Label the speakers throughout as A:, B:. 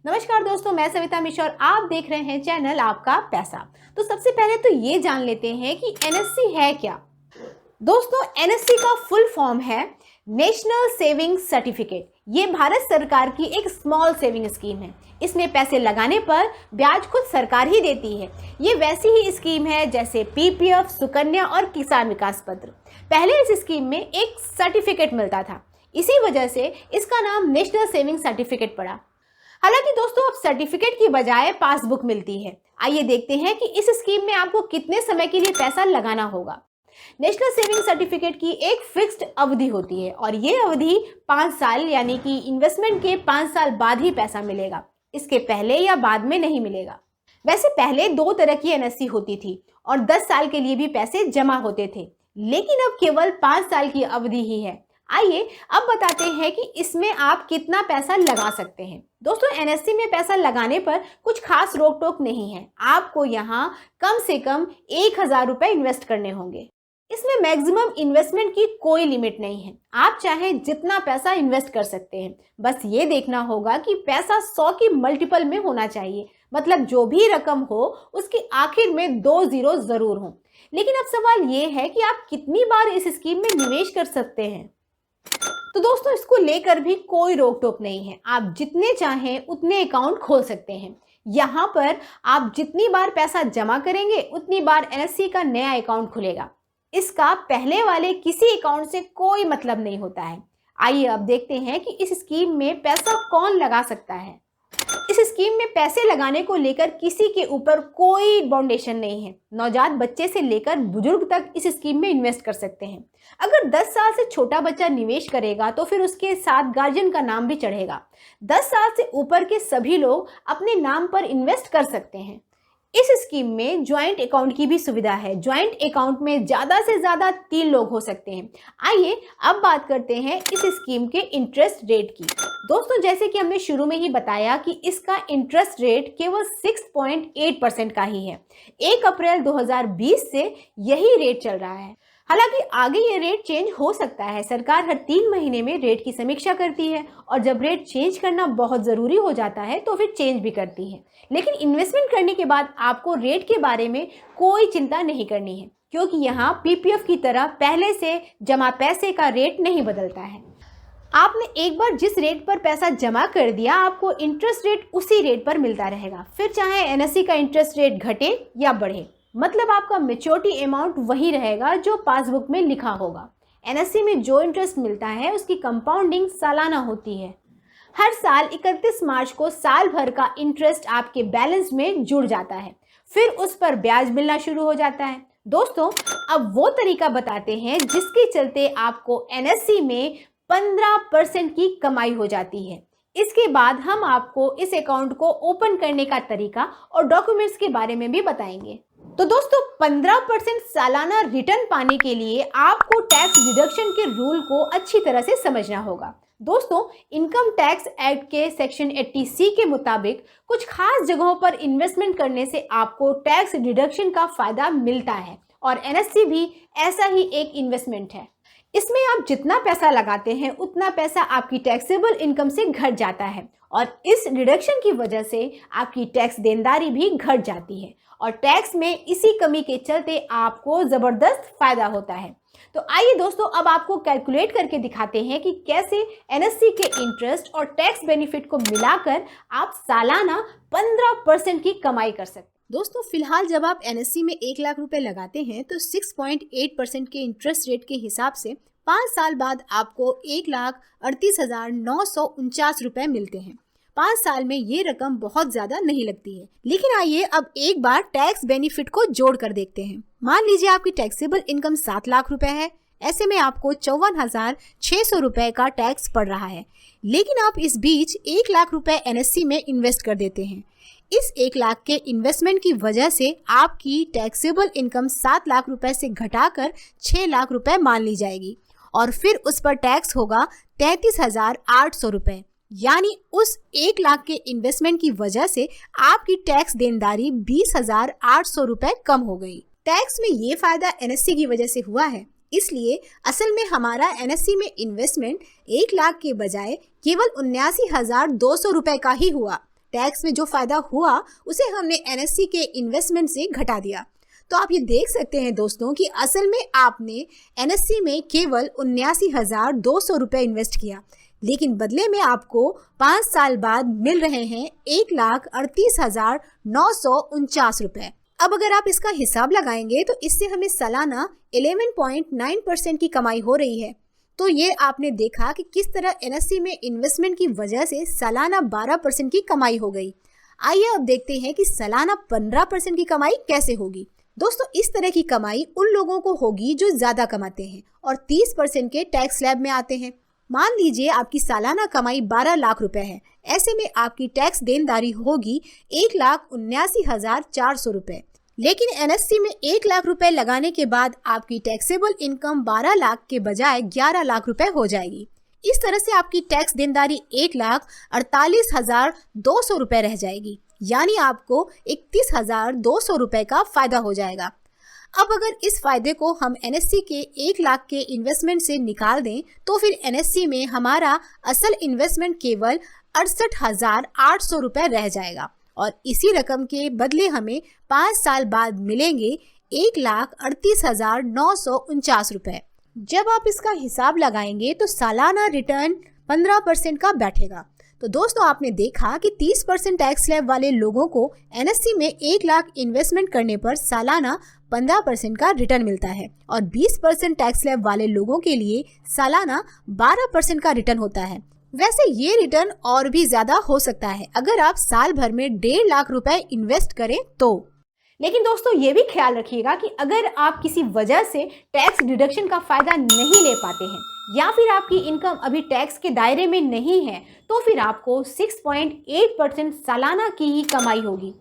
A: नमस्कार दोस्तों, मैं सविता मिश्रा और आप देख रहे हैं चैनल आपका पैसा। तो सबसे पहले तो ये जान लेते हैं कि एनएससी है क्या। दोस्तों, एनएससी का फुल फॉर्म है नेशनल सेविंग सर्टिफिकेट। ये भारत सरकार की एक स्मॉल सेविंग स्कीम है। इसमें पैसे लगाने पर ब्याज खुद सरकार ही देती है। ये वैसी ही स्कीम है जैसे पीपीएफ, सुकन्या और किसान विकास पत्र। पहले इस स्कीम में एक सर्टिफिकेट मिलता था, इसी वजह से इसका नाम नेशनल सेविंग सर्टिफिकेट पड़ा। हालांकि दोस्तों, अब सर्टिफिकेट की बजाय पासबुक मिलती है। आइए देखते हैं कि इस स्कीम में आपको कितने समय के लिए पैसा लगाना होगा। नेशनल सेविंग सर्टिफिकेट की एक फिक्स्ड अवधि होती है और ये अवधि 5 साल, यानी कि इन्वेस्टमेंट के 5 साल बाद ही पैसा मिलेगा, इसके पहले या बाद में नहीं मिलेगा। वैसे पहले 2 तरह की एनएससी होती थी और 10 साल के लिए भी पैसे जमा होते थे, लेकिन अब केवल 5 साल की अवधि ही है। आइए अब बताते हैं कि इसमें आप कितना पैसा लगा सकते हैं। दोस्तों, एनएससी में पैसा लगाने पर कुछ खास रोक टोक नहीं है। आपको यहाँ कम से कम 1000 रुपए इन्वेस्ट करने होंगे। इसमें मैक्सिमम इन्वेस्टमेंट की कोई लिमिट नहीं है, आप चाहे जितना पैसा इन्वेस्ट कर सकते हैं। बस ये देखना होगा कि पैसा 100 की मल्टीपल में होना चाहिए, मतलब जो भी रकम हो उसके आखिर में 2 जीरो जरूर हो। लेकिन अब सवाल ये है कि आप कितनी बार इस स्कीम में निवेश कर सकते हैं। तो दोस्तों, इसको लेकर भी कोई रोक टोक नहीं है। आप जितने चाहें उतने अकाउंट खोल सकते हैं। यहाँ पर आप जितनी बार पैसा जमा करेंगे उतनी बार एनएससी का नया अकाउंट खुलेगा। इसका पहले वाले किसी अकाउंट से कोई मतलब नहीं होता है। आइए अब देखते हैं कि इस स्कीम में पैसा कौन लगा सकता है। इस स्कीम में पैसे लगाने को लेकर किसी के ऊपर कोई बाउंडेशन नहीं है। नवजात बच्चे से लेकर बुजुर्ग तक इस स्कीम में इन्वेस्ट कर सकते हैं। अगर 10 साल से छोटा बच्चा निवेश करेगा तो फिर उसके साथ गार्जियन का नाम भी चढ़ेगा। 10 साल से ऊपर के सभी लोग अपने नाम पर इन्वेस्ट कर सकते हैं। इस स्कीम में ज्वाइंट अकाउंट की भी सुविधा है। ज्वाइंट अकाउंट में ज़्यादा से ज़्यादा 3 लोग हो सकते हैं। आइए अब बात करते हैं इस स्कीम के इंटरेस्ट रेट की। दोस्तों, जैसे कि हमने शुरू में ही बताया कि इसका इंटरेस्ट रेट केवल 6.8% का ही है। 1 अप्रैल 2020 से यही रेट चल रहा है। हालांकि आगे ये रेट चेंज हो सकता है। सरकार हर 3 महीने में रेट की समीक्षा करती है और जब रेट चेंज करना बहुत ज़रूरी हो जाता है तो फिर चेंज भी करती है। लेकिन इन्वेस्टमेंट करने के बाद आपको रेट के बारे में कोई चिंता नहीं करनी है, क्योंकि यहाँ पीपीएफ की तरह पहले से जमा पैसे का रेट नहीं बदलता है। आपने एक बार जिस रेट पर पैसा जमा कर दिया, आपको इंटरेस्ट रेट उसी रेट पर मिलता रहेगा, फिर चाहे एनएससी का इंटरेस्ट रेट घटे या बढ़े। मतलब आपका मैच्योरिटी अमाउंट वही रहेगा जो पासबुक में लिखा होगा। एनएससी में जो इंटरेस्ट मिलता है उसकी कंपाउंडिंग सालाना होती है। हर साल 31 मार्च को साल भर का इंटरेस्ट आपके बैलेंस में जुड़ जाता है, फिर उस पर ब्याज मिलना शुरू हो जाता है। दोस्तों, अब वो तरीका बताते हैं जिसके चलते आपको एनएससी में 15% की कमाई हो जाती है। इसके बाद हम आपको इस अकाउंट को ओपन करने का तरीका और डॉक्यूमेंट्स के बारे में भी बताएंगे। तो दोस्तों, 15% सालाना रिटर्न पाने के लिए आपको टैक्स डिडक्शन के रूल को अच्छी तरह से समझना होगा। दोस्तों, इनकम टैक्स एक्ट के सेक्शन 80C के मुताबिक कुछ खास जगहों पर इन्वेस्टमेंट करने से आपको टैक्स डिडक्शन का फायदा मिलता है और एनएससी भी ऐसा ही एक इन्वेस्टमेंट है। इसमें आप जितना पैसा लगाते हैं उतना पैसा आपकी टैक्सेबल इनकम से घट जाता है और इस डिडक्शन की वजह से आपकी टैक्स देनदारी भी घट जाती है और टैक्स में इसी कमी के चलते आपको ज़बरदस्त फायदा होता है। तो आइए दोस्तों, अब आपको कैलकुलेट करके दिखाते हैं कि कैसे एनएससी के इंटरेस्ट और टैक्स बेनिफिट को मिलाकर आप सालाना 15% की कमाई कर सकते हैं। दोस्तों, फिलहाल जब आप एनएससी में 1 लाख रुपए लगाते हैं तो 6.8% के इंटरेस्ट रेट के हिसाब से 5 साल बाद आपको 1,38,949 रुपए मिलते हैं। 5 साल में ये रकम बहुत ज्यादा नहीं लगती है। लेकिन आइए अब एक बार टैक्स बेनिफिट को जोड़ कर देखते हैं। मान लीजिए आपकी टैक्सेबल इनकम 7 लाख रुपए है। ऐसे में आपको 54,600 रुपए का टैक्स पड़ रहा है। लेकिन आप इस बीच 1 लाख रुपए एनएससी में इन्वेस्ट कर देते हैं। इस 1 लाख के इन्वेस्टमेंट की वजह से आपकी टैक्सेबल इनकम 7 लाख रुपए से घटाकर 6 लाख रुपए मान ली जाएगी और फिर उस पर टैक्स होगा 33,800 रुपए। यानी उस 1 लाख के इन्वेस्टमेंट की वजह से आपकी टैक्स देनदारी 20,800 रुपए कम हो गई। टैक्स में ये फायदा एनएससी की वजह से हुआ है, इसलिए असल में हमारा एनएससी में इन्वेस्टमेंट 1 लाख के बजाय केवल 79,200 रुपए का ही हुआ। टैक्स में जो फायदा हुआ उसे हमने एनएससी के इन्वेस्टमेंट से घटा दिया। तो आप ये देख सकते हैं दोस्तों कि असल में आपने एनएससी में केवल 79,200 रुपये इन्वेस्ट किया, लेकिन बदले में आपको 5 साल बाद मिल रहे हैं 1,38,949 रुपये। अब अगर आप इसका हिसाब लगाएंगे तो इससे हमें सालाना 11.9% की कमाई हो रही है। तो ये आपने देखा कि किस तरह एनएससी में इन्वेस्टमेंट की वजह से सालाना 12% की कमाई हो गई। आइए अब देखते हैं कि सालाना 15% की कमाई कैसे होगी। दोस्तों, इस तरह की कमाई उन लोगों को होगी जो ज्यादा कमाते हैं और 30% के टैक्स स्लैब में आते हैं। मान लीजिए आपकी सालाना कमाई 12 लाख रुपए है, ऐसे में आपकी टैक्स देनदारी होगी 1,79,400 रुपए। लेकिन एनएससी में 1 लाख रुपए लगाने के बाद आपकी टैक्सेबल इनकम 12 लाख के बजाय 11 लाख रुपए हो जाएगी। इस तरह से आपकी टैक्स देनदारी 1,48,200 रुपए रह जाएगी, यानी आपको 31,200 रुपए का फायदा हो जाएगा। अब अगर इस फायदे को हम एनएससी के 1 लाख के इन्वेस्टमेंट से निकाल दें तो फिर एनएससी में हमारा असल इन्वेस्टमेंट केवल 68,800 रुपए रह जाएगा और इसी रकम के बदले हमें 5 साल बाद मिलेंगे 1,38,949 रुपए। जब आप इसका हिसाब लगाएंगे तो सालाना रिटर्न 15% का बैठेगा। तो दोस्तों, आपने देखा कि 30% टैक्स स्लैब वाले लोगों को एनएससी में 1 लाख इन्वेस्टमेंट करने पर सालाना 15% का रिटर्न मिलता है और 20% टैक्स स्लैब वाले लोगों के लिए सालाना 12% का रिटर्न होता है। वैसे ये रिटर्न और भी ज्यादा हो सकता है अगर आप साल भर में 1.5 लाख रुपए इन्वेस्ट करें तो। लेकिन दोस्तों, ये भी ख्याल रखिएगा कि अगर आप किसी वजह से टैक्स डिडक्शन का फायदा नहीं ले पाते हैं या फिर आपकी इनकम अभी टैक्स के दायरे में नहीं है तो फिर आपको 6.8% सालाना की ही कमाई होगी।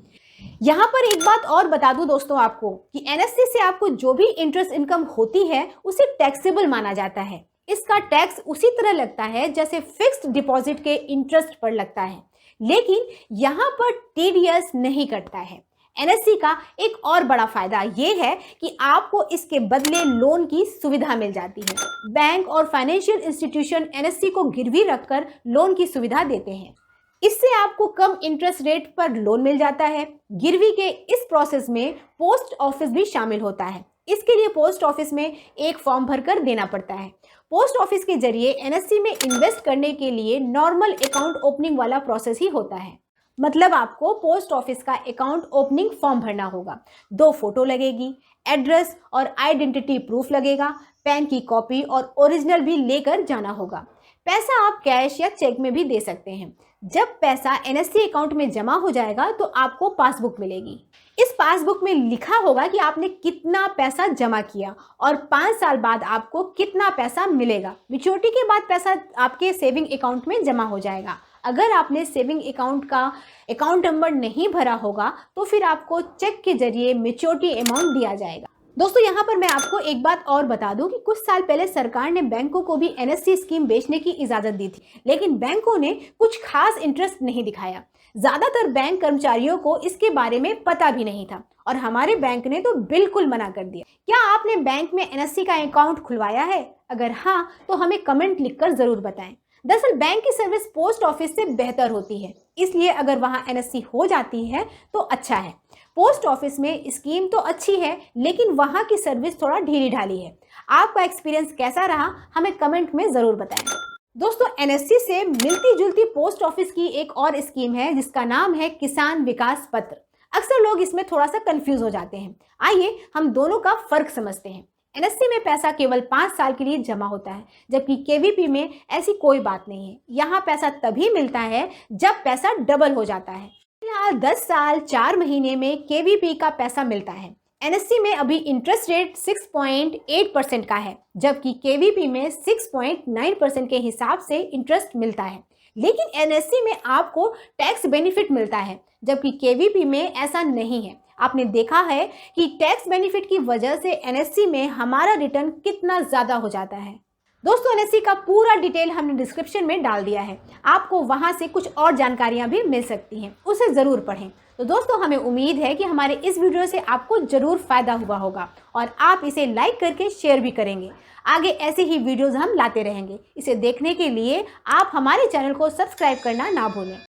A: यहाँ पर एक बात और बता दूं दोस्तों आपको कि एनएससी से आपको जो भी इंटरेस्ट इनकम होती है उसे टैक्सेबल माना जाता है। इसका टैक्स उसी तरह लगता है जैसे फिक्स्ड डिपॉजिट के इंटरेस्ट पर लगता है, लेकिन यहाँ पर टीडीएस नहीं कटता है। एनएससी का एक और बड़ा फायदा ये है कि आपको इसके बदले लोन की सुविधा मिल जाती है। बैंक और फाइनेंशियल इंस्टीट्यूशन एनएससी को गिरवी रखकर लोन की सुविधा देते हैं। इससे आपको कम इंटरेस्ट रेट पर लोन मिल जाता है। गिरवी के इस प्रोसेस में पोस्ट ऑफिस भी शामिल होता है। इसके लिए पोस्ट ऑफिस में एक फॉर्म भरकर देना पड़ता है। पोस्ट ऑफिस के जरिए एनएससी में इन्वेस्ट करने के लिए नॉर्मल अकाउंट ओपनिंग वाला प्रोसेस ही होता है। मतलब आपको पोस्ट ऑफिस का अकाउंट ओपनिंग फॉर्म भरना होगा, 2 फोटो लगेगी, एड्रेस और आइडेंटिटी प्रूफ लगेगा, पैन की कॉपी और ओरिजिनल भी लेकर जाना होगा। पैसा आप कैश या चेक में भी दे सकते हैं। जब पैसा एनएससी अकाउंट में जमा हो जाएगा तो आपको पासबुक मिलेगी। इस पासबुक में लिखा होगा कि आपने कितना पैसा जमा किया और 5 साल बाद आपको कितना पैसा मिलेगा। मैच्योरिटी के बाद पैसा आपके सेविंग अकाउंट में जमा हो जाएगा। अगर आपने सेविंग अकाउंट का अकाउंट नंबर नहीं भरा होगा तो फिर आपको चेक के जरिए मैच्योरिटी अमाउंट दिया जाएगा। दोस्तों, यहाँ पर मैं आपको एक बात और बता दूं कि कुछ साल पहले सरकार ने बैंकों को भी एनएससी स्कीम बेचने की इजाजत दी थी, लेकिन बैंकों ने कुछ खास इंटरेस्ट नहीं दिखाया। ज्यादातर बैंक कर्मचारियों को इसके बारे में पता भी नहीं था और हमारे बैंक ने तो बिल्कुल मना कर दिया। क्या आपने बैंक में एनएससी का अकाउंट खुलवाया है? अगर हाँ तो हमें कमेंट लिखकर जरूर बताएं। दरअसल बैंक की सर्विस पोस्ट ऑफिस से बेहतर होती है, इसलिए अगर वहां एनएससी हो जाती है तो अच्छा है। पोस्ट ऑफिस में स्कीम तो अच्छी है लेकिन वहां की सर्विस थोड़ा ढीली ढाली है। आपका एक्सपीरियंस कैसा रहा हमें कमेंट में जरूर बताएं। दोस्तों, एनएससी से मिलती जुलती पोस्ट ऑफिस की एक और स्कीम है जिसका नाम है किसान विकास पत्र। अक्सर लोग इसमें थोड़ा सा कंफ्यूज हो जाते हैं। आइए हम दोनों का फर्क समझते हैं। एनएससी में पैसा केवल 5 साल के लिए जमा होता है, जबकि केवीपी में ऐसी कोई बात नहीं है। यहाँ पैसा तभी मिलता है जब पैसा डबल हो जाता है। फिलहाल 10 साल 4 महीने में केवीपी का पैसा मिलता है। एनएससी में अभी इंटरेस्ट रेट 6.8% का है, जबकि केवीपी में 6.9% के हिसाब से इंटरेस्ट मिलता है। लेकिन एनएससी में आपको टैक्स बेनिफिट मिलता है, जबकि केवीपी में ऐसा नहीं है। आपने देखा है कि टैक्स बेनिफिट की वजह से एनएससी में हमारा रिटर्न कितना ज़्यादा हो जाता है। दोस्तों, एनएससी का पूरा डिटेल हमने डिस्क्रिप्शन में डाल दिया है, आपको वहां से कुछ और जानकारियां भी मिल सकती हैं, उसे ज़रूर पढ़ें। तो दोस्तों, हमें उम्मीद है कि हमारे इस वीडियो से आपको ज़रूर फ़ायदा हुआ होगा और आप इसे लाइक करके शेयर भी करेंगे। आगे ऐसे ही वीडियोज़ हम लाते रहेंगे। इसे देखने के लिए आप हमारे चैनल को सब्सक्राइब करना ना भूलें।